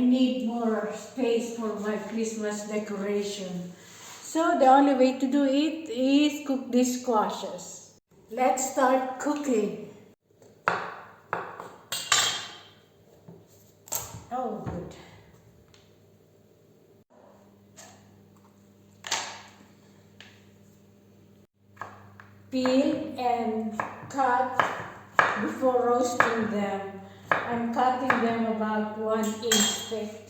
need more space for my Christmas decoration. So the only way to do it is cook these squashes. Let's start cooking. Oh, good. Peel and cut before roasting them. I'm cutting them about 1 inch thick.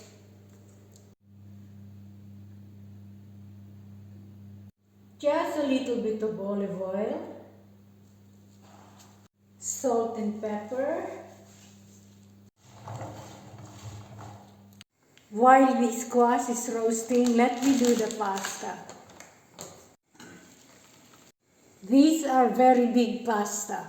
Just a little bit of olive oil, salt and pepper. While the squash is roasting, let me do the pasta. These are very big pasta.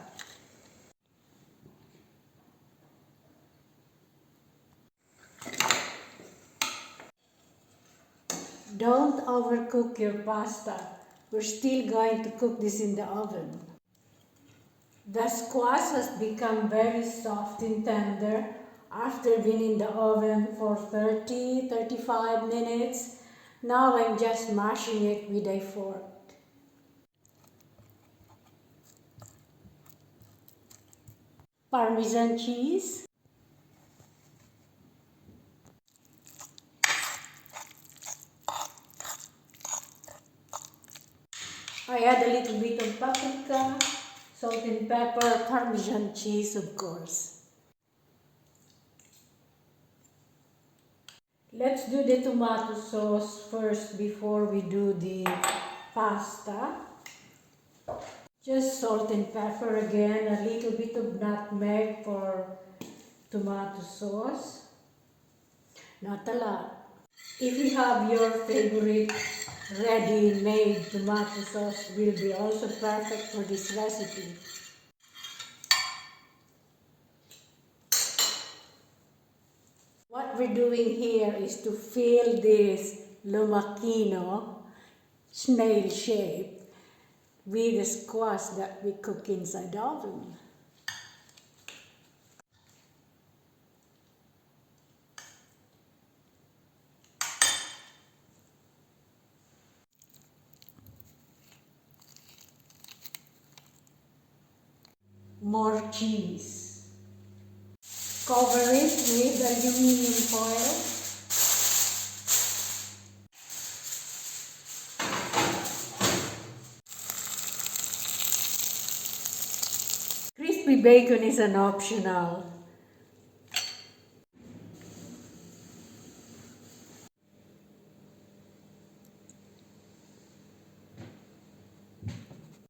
Don't overcook your pasta. We're still going to cook this in the oven. The squash has become very soft and tender after being in the oven for 30-35 minutes. Now I'm just mashing it with a fork. Parmesan cheese. I add a little bit of paprika, salt and pepper, Parmesan cheese of course. Let's do the tomato sauce first before we do the pasta. Just salt and pepper again, a little bit of nutmeg for tomato sauce. Not a lot. If you have your favorite ready-made tomato sauce, will be also perfect for this recipe. What we're doing here is to fill this Lumaconi snail shape with the squash that we cook inside the oven. More cheese. Cover it with aluminum foil. Crispy bacon is an optional.